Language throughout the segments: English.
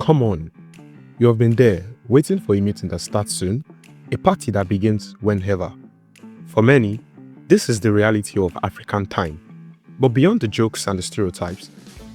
Come on, you have been there, waiting for a meeting that starts soon, a party that begins whenever. For many, this is the reality of African time. But beyond the jokes and the stereotypes,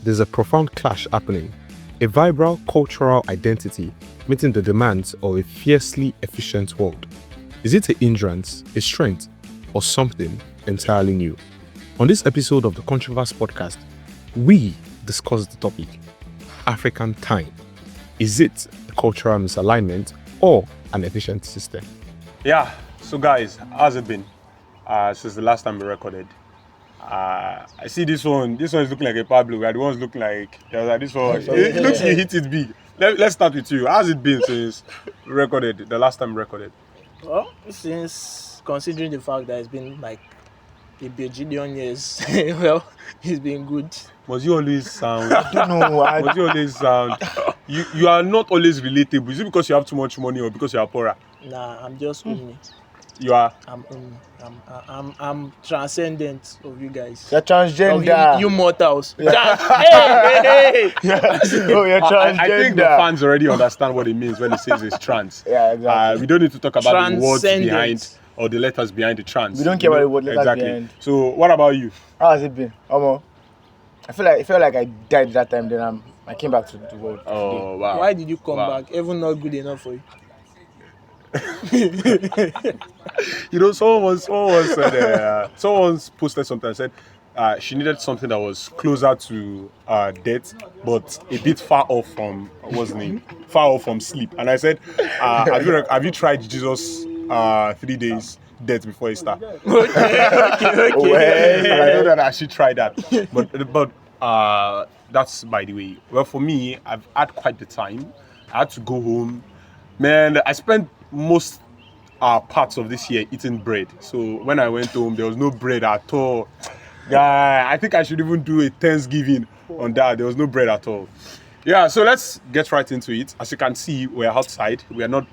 there's a profound clash happening, a vibrant cultural identity meeting the demands of a fiercely efficient world. Is it a hindrance, a strength, or something entirely new? On this episode of the Controversy Podcast, we discuss the topic, African time. Is it a cultural misalignment or an efficient system? Yeah, so guys, how's it been since the last time we recorded? I see this one is looking like a Pablo, the one's looking like, this one, it looks like you hit it big. Let's start with you. How's it been since we recorded, the last time we recorded? Well, since considering the fact that it's been like a bajillion years, well, it's been good. Must you always sound, I don't know. must you always sound, you are not always relatable. Is it because you have too much money or because you are poorer? Nah, I'm just Umi. You are? I'm Umi. I'm transcendent of you guys. You're transgender. Of you mortals. Yeah. Hey! Oh, you're transgender. I think the fans already understand what it means when it says it's trans. Yeah, exactly. We don't need to talk about the words Transcendent. behind or the letters behind the trans. We don't care about the word letters exactly. behind. So what about you? How has it been? Omo, I felt like I died that time. Then I came back to the world. Oh wow. Why did you come Wow. back? Even not good enough for you. You know, someone posted something and said she needed something that was closer to death, but a bit far off from far off from sleep. And I said, have you tried Jesus 3 days death before Easter? Okay. And I know that I should try that. But that's by the way. Well, for me, I've had quite the time. I had to go home. Man, I spent most parts of this year eating bread. So when I went home, there was no bread at all. Guy, I think I should even do a Thanksgiving on that. There was no bread at all. Yeah, so let's get right into it. As you can see, we're outside. We are not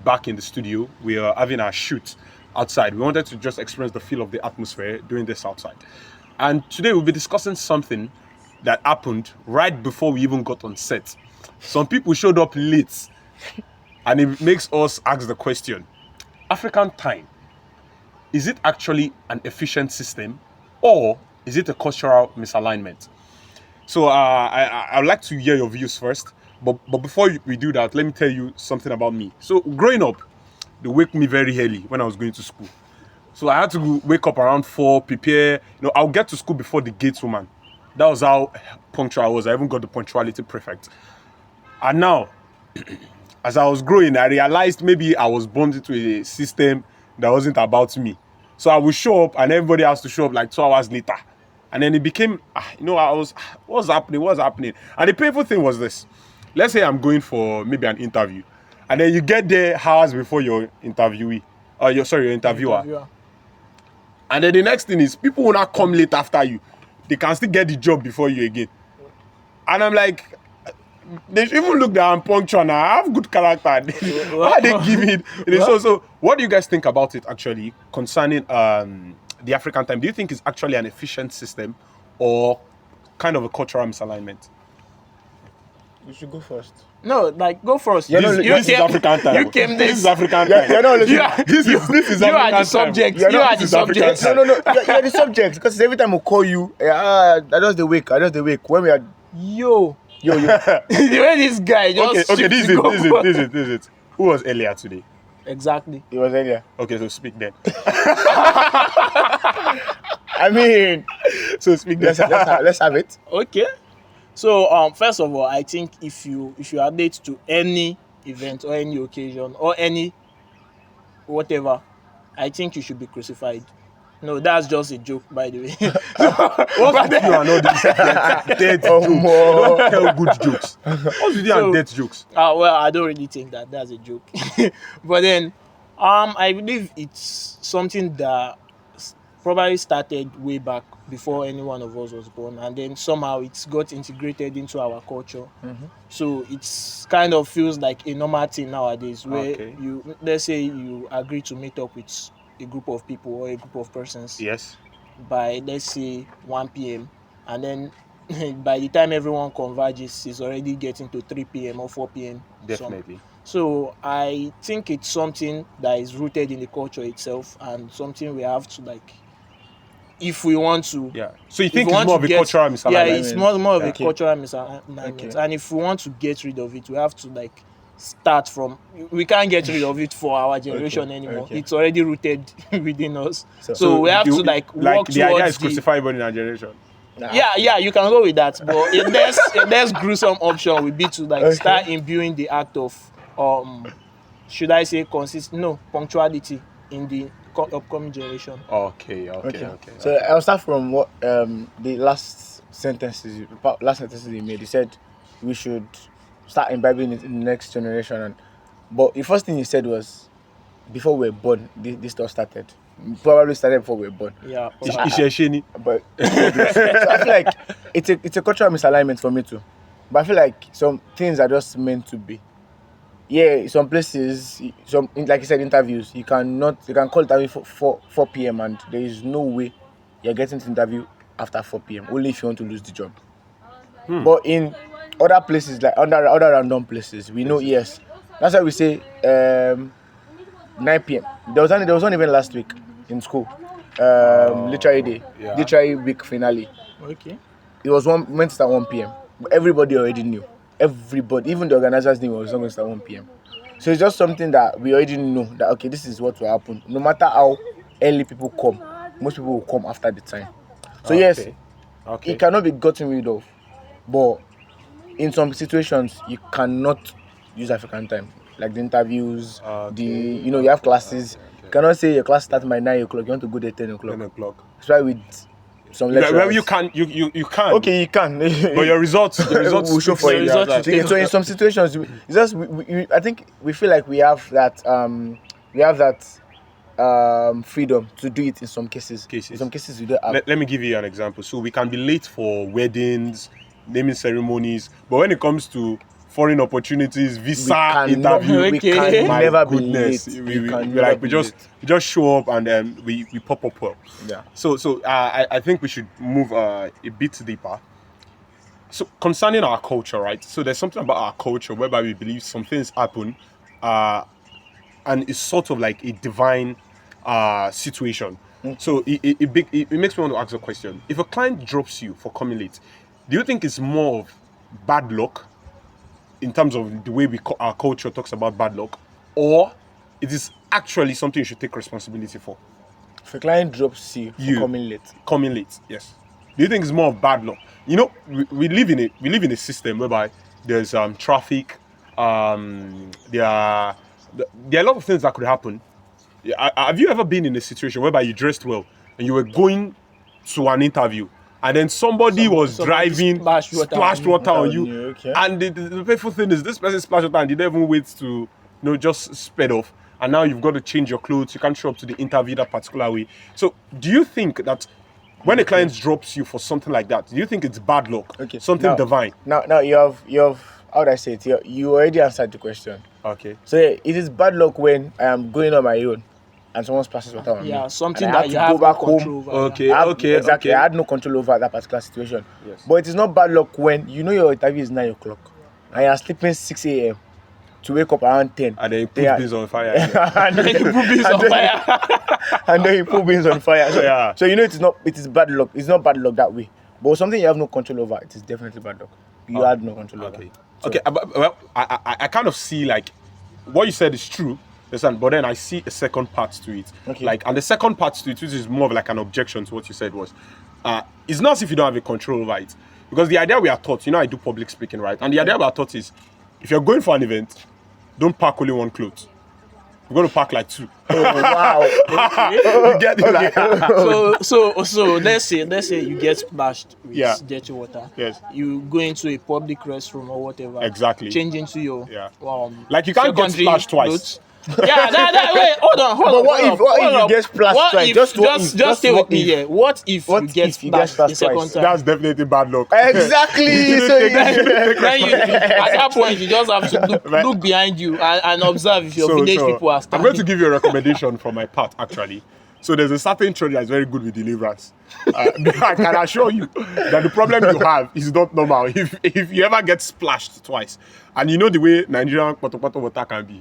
back in the studio. We are having our shoot outside. We wanted to just experience the feel of the atmosphere doing this outside. And today we'll be discussing something that happened right before we even got on set. Some people showed up late. And it makes us ask the question, African time, is it actually an efficient system or is it a cultural misalignment? So I would like to hear your views first, but before we do that, let me tell you something about me. So growing up, they wake me very early when I was going to school. So I had to wake up around 4, prepare, I'll get to school before the gate woman. That was how punctual I was. I even got the punctuality prefect. And now, as I was growing, I realized maybe I was born into a system that wasn't about me. So I would show up and everybody has to show up like 2 hours later. And then it became, what's happening? And the painful thing was this. Let's say I'm going for maybe an interview. And then you get there hours before your interviewee. Your interviewer. And then the next thing is, people will not come late after you. They can still get the job before you again. And I'm like, they should even look that I'm punctual now. I have good character. Why are they giving it? So what do you guys think about it actually concerning the African time? Do you think it's actually an efficient system or kind of a cultural misalignment? You should go first. No, like go first. This is African time. You came This is African time. You're not listening. This is you African are the time. subject. You're You not- are the this is African subject. time. No. You're the subject because every time we call you, I just the wake. When we are Yo. yo. The way this guy just Okay, this shifts the goalpost. is it. Who was earlier today? Exactly. It was earlier. Okay, so speak then. I mean, So speak then. let's have it. Okay. So first of all, I think if you are late to any event or any occasion or any whatever, I think you should be crucified. No, that's just a joke, by the way. What's with you and all these dead jokes? You don't tell good jokes. What's with you and dead jokes? Well, I don't really think that's a joke. But then, I believe it's something that probably started way back before any one of us was born, and then somehow it's got integrated into our culture. So it's kind of feels like a normal thing nowadays, where let's say you agree to meet up with a group of people or a group of persons Yes. by let's say 1 p.m. and then by the time everyone converges, it's already getting to 3 p.m. or 4 p.m. Definitely. So I think it's something that is rooted in the culture itself and something we have to like, if we want to. Yeah. So you If think we it's want more to of a get- cultural Yeah, misalignment? it's more of a Okay. cultural misalignment. Okay. And if we want to get rid of it, we have to like start from. We can't get rid of it for our generation anymore. okay. It's already rooted within us. So- So we have you- to like work the idea towards is crucify everybody in our generation. Nah, yeah, you can go with that. But a less gruesome option would be to like Okay. start imbuing the act of should I say punctuality in the upcoming generation. Okay. So I'll start from what the last sentences you made. You said we should start imbibing it in the next generation, but the first thing you said was before we were born, this stuff started. Probably started before we were born. Yeah. Ishesheni. But so I feel like it's a cultural misalignment for me too. But I feel like some things are just meant to be. Yeah, some places, like you said, interviews, you can call interview for 4 p.m. and there is no way you're getting to interview after 4 p.m. only if you want to lose the job. But in other places, like other random places, we know yes. That's why we say 9 p.m. There was one even last week in school. Literary day, yeah. literary week finale. Okay. It was meant to start 1 p.m. But everybody already knew. Everybody, even the organizers knew it was not going to start 1 p.m. So it's just something that we already know that okay, this is what will happen. No matter how early people come, most people will come after the time. So yes, it cannot be gotten rid of. But in some situations, you cannot use African time, like the interviews, you have classes. You cannot say your class starts by 9 o'clock. You want to go there 10 o'clock. 10 o'clock. That's why with some lecturers. Well, you can. Okay, you can. But your results will show for The you. results will take- So in some situations, it's just I think we feel like we have that freedom to do it in some cases. In some cases, we don't have. Let me give you an example. So we can be late for weddings, naming ceremonies, but when it comes to foreign opportunities, visa interview, we Okay. can my never be goodness, late. we just show up and then we pop up well. Yeah. So I think we should move a bit deeper. So concerning our culture, right? So there's something about our culture whereby we believe some things happen, and it's sort of like a divine situation. So it makes me want to ask a question. If a client drops you for coming late, do you think it's more of bad luck in terms of the way our culture talks about bad luck, or it is actually something you should take responsibility for? If a client drops you for coming late, Coming late, yes. Do you think it's more of bad luck? You know, we live in a system whereby there's traffic, there are a lot of things that could happen. Have you ever been in a situation whereby you dressed well and you were going to an interview and then somebody was driving, splashed water on you, okay. and the painful thing is this person splashed water and didn't even wait to just sped off, and now you've got to change your clothes, you can't show up to the interview that particular way. So do you think that when a client drops you for something like that, do you think it's bad luck? Okay. Something divine? Now you have how would I say it? You already answered the question. Okay. So yeah, it is bad luck when I am going on my own and someone splashes water on me. Yeah, something and I that you to have go no back home. control over. Okay. Exactly. I had no control over that particular situation. Yes. But it is not bad luck when you know your interview is 9 o'clock and you are sleeping 6 a.m. to wake up around 10. And then you put beans on fire. and then You put beans on fire. and then you put beans on fire. So, Yeah. so you know it is bad luck. It's not bad luck that way. But something you have no control over, it is definitely bad luck. You had no control over. Okay. So- Okay. Well, I kind of see like what you said is true, understand? But then I see a second part to it. Okay. And the second part to it, which is more of like an objection to what you said, was it's not as if you don't have a control over it, because the idea we are taught, I do public speaking, right? And the idea we are taught is if you're going for an event, don't pack only one clothes. You're going to pack like two. Oh, wow. You get it? Like, So let's say you get splashed with dirty water. Yes. You go into a public restroom or whatever. Exactly. Change into your like you can't get secondary splashed twice. clothes. Yeah, wait, hold on. But what if you get splashed twice? Just stay with me here. What if you get if you get splashed the splashed second twice? time? That's definitely bad luck. Exactly. So Then at that point you just have to look behind you and observe if your village people are I'm standing. going to give you a recommendation from my part, actually. So there's a certain church that's very good with deliverance. I can assure you that the problem you have is not normal. If you ever get splashed twice, and you know the way Nigerian poto water can be,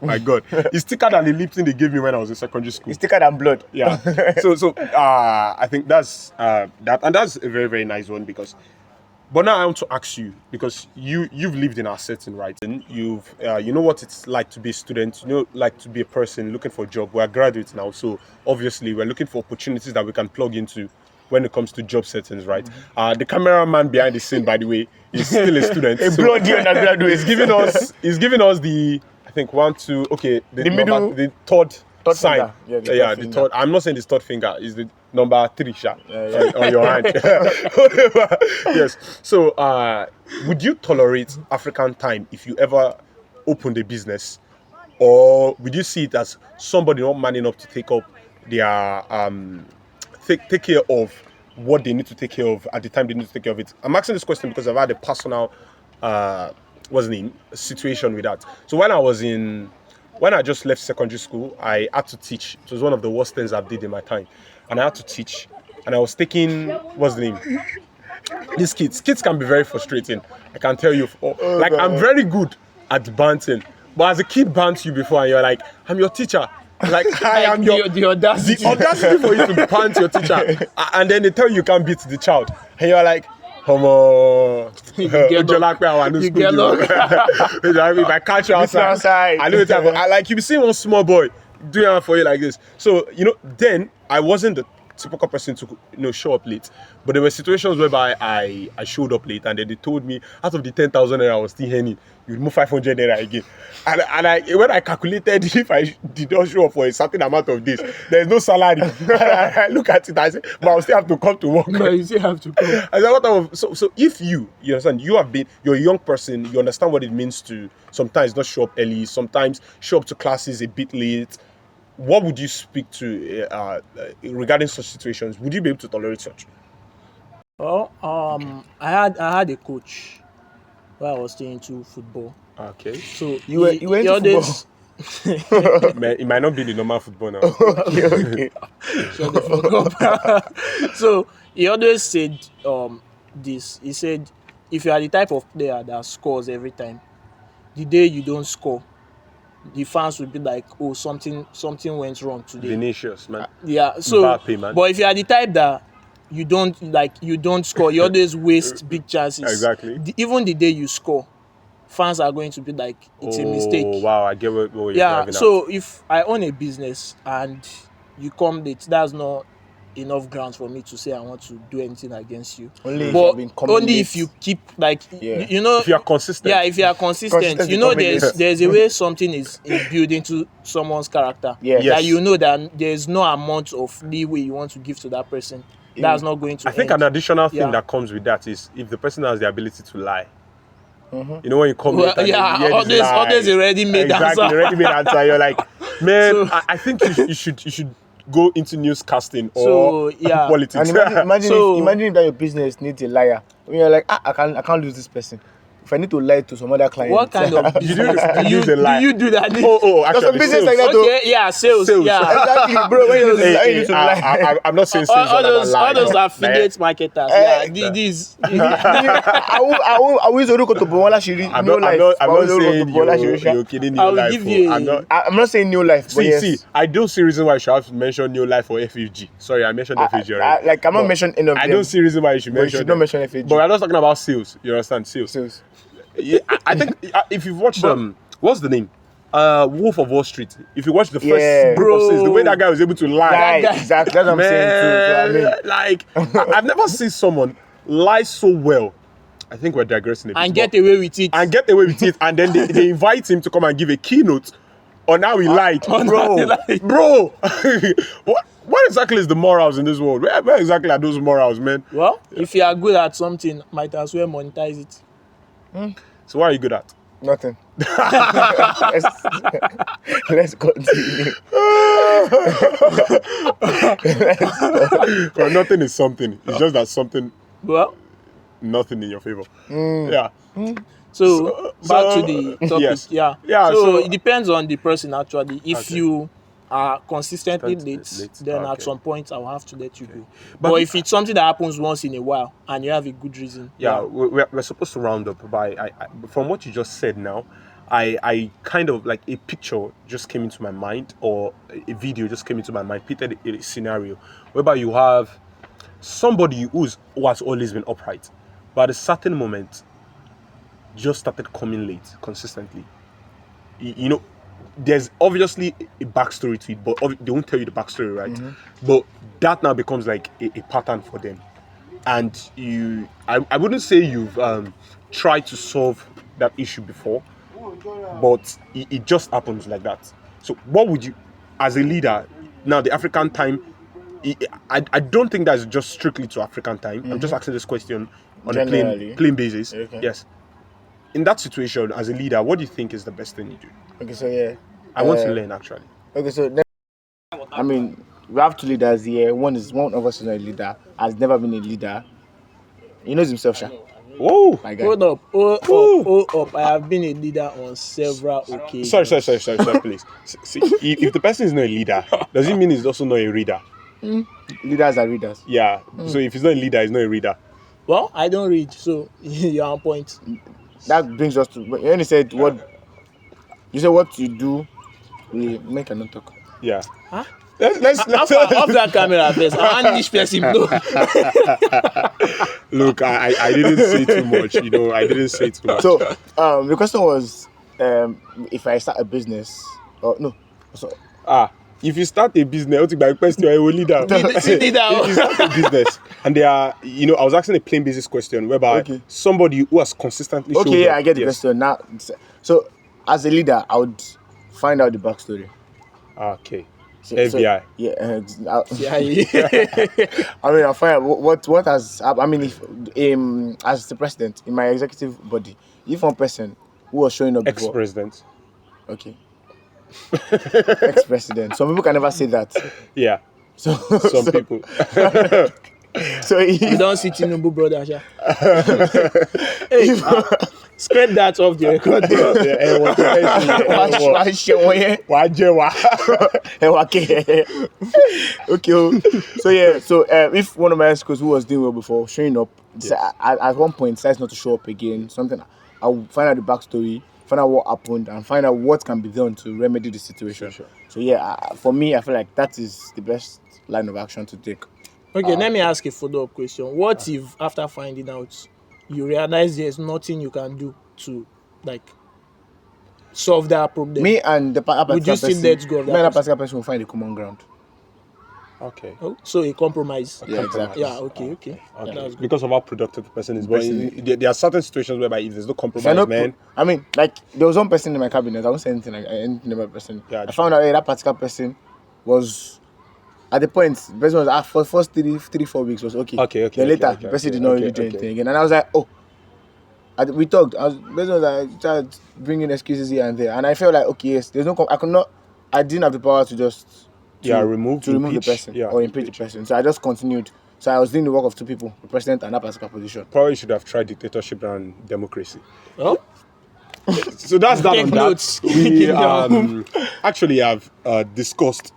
my God, it's thicker than the Lipton they gave me when I was in secondary school. It's thicker than blood. Yeah. So I think that's that, and that's a very, very nice one because. But now I want to ask you, because you've lived in our setting, right? And you've you know what it's like to be a student, you know, like to be a person looking for a job. We're graduates now, so obviously we're looking for opportunities that we can plug into when it comes to job settings, right? The cameraman behind the scene, by the way, is still a student. A bloody undergraduate. He's giving us the, I think, the middle, the third sign. finger. Yeah, the third. I'm not saying the third finger. Is the number 3 on your hand. Yes. So, would you tolerate African time if you ever opened a business, or would you see it as somebody not man enough to take up their take care of what they need to take care of at the time they need to take care of it? I'm asking this question because I've had a personal situation with that. So when I just left secondary school, I had to teach. It was one of the worst things I've did in my time. And I had to teach. And I was taking, what's the name? These kids. Kids can be very frustrating. I can tell you. I'm very good at banting. But as a kid bants you before and you're like, I'm your teacher. Like, I am the audacity. The audacity for you to pant your teacher. And then they tell you can't beat the child. And you're like, homo. You get long. If I catch you outside, I know it's like you be seeing one small boy doing it for you like this. So, then I wasn't the typical person to show up late. But there were situations whereby I showed up late and then they told me out of the 10,000 naira I was still earning, you remove 500 naira again. And when I calculated if I did not show up for a certain amount of days, there's no salary. I look at it, I say, but I'll still have to come to work. No, you still have to come. I said, what type of, so if you understand, you're a young person, you understand what it means to sometimes not show up early, sometimes show up to classes a bit late. What would you speak to regarding such situations? Would you be able to tolerate such? Well, I had a coach where I was staying into football. Okay. So You went to football? It might not be the normal football now. Okay. Shut the fuck up. So he always said this. He said, if you are the type of player that scores every time, the day you don't score, the fans will be like, oh, something went wrong today. Vinicius, man. Yeah. So, Mbappe, man. but if you are the type that you don't score, you always waste big chances. Exactly. Even the day you score, fans are going to be like, it's a mistake. Oh, wow, I get what you're Yeah. driving at. So if I own a business and you come late, that's not enough grounds for me to say I want to do anything against you. Only if But you've been coming only late. if you keep like Yeah. If you are consistent. Yeah, if you are consistent, Consistent you know becoming there's a way something is built into someone's character. Yeah. Yes. That you know that there's no amount of leeway you want to give to that person. That's not going to I think end. an additional thing Yeah. that comes with that is if the person has the ability to lie. You know when you come Well, late and yeah, you hear this lie. always a ready-made exactly, answer. ready-made answer. You're like, man, So- I think you should go into newscasting So, or yeah. politics. And imagine So- if that your business needs a liar. When you're like, I can't lose this person. If I need to lie to some other client. What kind of business use a lie. do you do that? oh, There's actually, some business sales. like that. Okay, yeah, sales. Yeah. Exactly, bro. When you Hey, need to hey, lie. I'm not saying all, sales all are those lie, all those no. affiliate marketers. Eh, Yeah, these. I will use Oruko to Bola Shiri. I'm No not, life. I'm I not will use Oruko saying to Bola you're Shiri. kidding I new will life. give you I'm I'm not saying new life, but yes. see, I don't see reason why you should have to mention new life or FUG. Sorry, I mentioned FUG already. Like I'm not But mentioning any of them. I don't see reason why you should But you mention should not them. mention FAG. But we're not talking about sales. You understand? Sales. Sales. Yeah, I think if you've watched what's the name? Wolf of Wall Street. If you watch the first Yeah. group of sales, the way Bro. that guy was able to lie. Right, guy- exactly. That's what I'm saying too. So, I mean, like I've never seen someone lie so well. I think we're digressing a bit. And but- get away with it. and get away with it, and then they invite him to come and give a keynote on how he lied. Bro, what exactly is the morals in this world? Where exactly are those morals, man? Well, if you are good at something, might as well monetize it. So what are you good at? nothing. Let's continue. Well, nothing is something. It's just that something, Well, nothing in your favor. Yeah. so back to the topic. yes. Yeah. Yeah, So so- it depends on the person actually. If Okay. you are consistently Consistent late, late, then at okay. some point I'll have to let you go. But But if it's something that happens once in a while and you have a good reason, yeah, we're supposed to round up, but from what you just said now, I kind of like a picture just came into my mind, or a video just came into my mind, painted a scenario whereby you have somebody who has always been upright, but at a certain moment just started coming late consistently. You know, there's obviously a backstory to it, but they won't tell you the backstory, right? But that now becomes like a pattern for them. And I wouldn't say you've tried to solve that issue before, but it just happens like that. So what would you, as a leader, now the African time, I don't think that's just strictly to African time. I'm just asking this question on a Generally. plain basis. Okay. Yes. In that situation, as a leader, what do you think is the best thing you do? Okay, so yeah. I want to learn, actually. Okay, so then, I mean, we have two leaders here. One of us is not a leader, has never been a leader. He knows himself, Sha. Whoa! My guy. hold up. I have been a leader on several occasions. Sorry, please. See, if the person is not a leader, does it mean he's also not a reader? Leaders are readers. Yeah. So if he's not a leader, he's not a reader. Well, I don't read, so you're on point. That brings us to when you said what you do. We make another talk. Yeah. Huh? Let's Off that camera first. I want this person know. Look, I didn't say too much. I didn't say too much. So the question was if I start a business or no. So if you start a business, I think my question, I will leader. If you start a business, and they are, I was asking a plain basis question whereby somebody who has consistently showed okay, up, I get the question now. So as a leader, I would find out the backstory. Okay. So, FBI. I mean, I'll find out what has. I mean, if as the president in my executive body, if one person who was showing up before, Ex-president. okay, ex-president. Some people can never say that. Yeah. So Some people. So You don't see Tinubu, brother. Sha. Hey, spread that off the record. Okay. So if one of my schools who was doing well before showing up, at one point decides not to show up again, something, I'll find out the backstory, find out what happened, and find out what can be done to remedy the situation. Sure. So yeah, for me, I feel like that is the best line of action to take. Okay, let me ask a follow-up question. What if after finding out, you realize there's nothing you can do to solve that problem? Me and the Would you still let go of that me and that person? particular person will find a common ground. Okay. Oh, so a compromise. Yeah, exactly. Yeah, okay. Yeah, that's good. Because of how productive the person is. But there are certain situations whereby if there's no compromise, man. I mean, like there was one person in my cabinet. I won't say anything about the person. Yeah, I found out that particular person was at the point. The person was for the first 3-4 weeks was okay. Okay. Then later, the person did not really do anything again, and I was like, oh. We talked. The person was like started bringing excuses here and there, and I felt like okay, yes, there's no. I didn't have the power to just. Remove the person or impeach the person. So I just continued. So I was doing the work of two people, the president and that particular position. Probably should have tried dictatorship and democracy. Oh, So that's that Take on notes. that. We actually have discussed.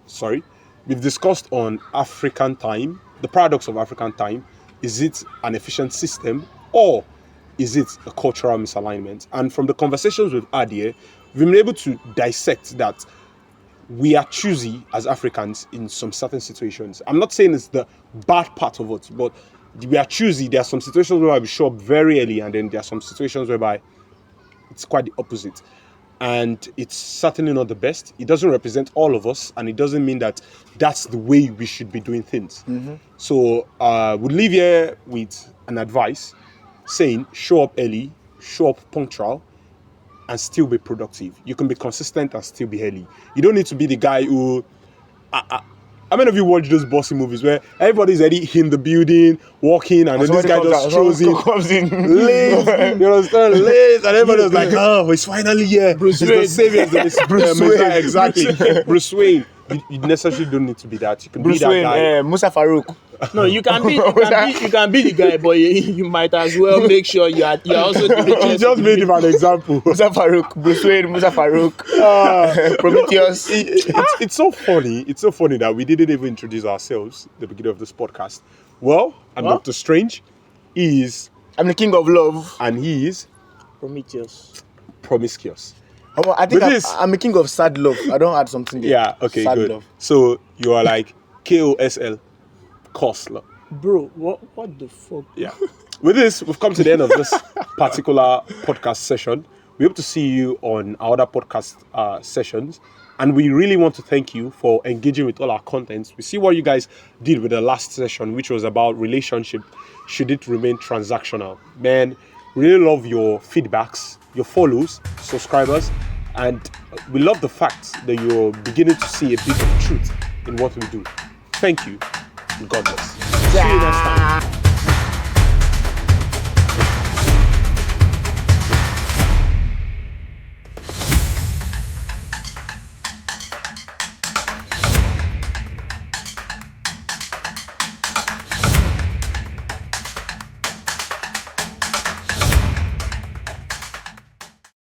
Sorry, we've discussed on African time, the paradox of African time. Is it an efficient system or is it a cultural misalignment? And from the conversations we've had here, we've been able to dissect that. We are choosy as Africans in some certain situations. I'm not saying it's the bad part of it, but we are choosy. There are some situations where we show up very early, and then there are some situations whereby it's quite the opposite. And it's certainly not the best. It doesn't represent all of us, and it doesn't mean that that's the way we should be doing things. So we'll leave here with an advice saying show up early, show up punctual, and still be productive. You can be consistent and still be early. You don't need to be the guy who... how many of you watch those bossy movies where everybody's already in the building, walking, and then this guy just shows in late, you understand, late, and everybody's like, oh, it's finally here. Bruce He's Wayne. the savior, the Bruce Wayne. Exactly. Bruce Wayne. You necessarily don't need to be that. You can Bruce be that Wayne, guy. Musa Farouk. No, you can be the guy, but you might as well make sure you're also the You richest. just made him an example. Musa Farouk, Bruce Wayne, Musa Farouk, Prometheus. It's so funny. It's so funny that we didn't even introduce ourselves at the beginning of this podcast. Well, I'm Well? Dr. Strange. He is, I'm the king of love. and he is Prometheus. promiscuous. I think But this- I'm a king of sad love. I don't add something there. Yeah, okay, sad good. Love. So you are like KOSL, Kosler. Bro, what the fuck? Yeah. With this, we've come to the end of this particular podcast session. We hope to see you on our other podcast sessions. And we really want to thank you for engaging with all our contents. We see what you guys did with the last session, which was about relationship. Should it remain transactional? Man, really love your feedbacks, your follows, subscribers. And we love the fact that you're beginning to see a bit of truth in what we do. Thank you. And God bless. See you next time.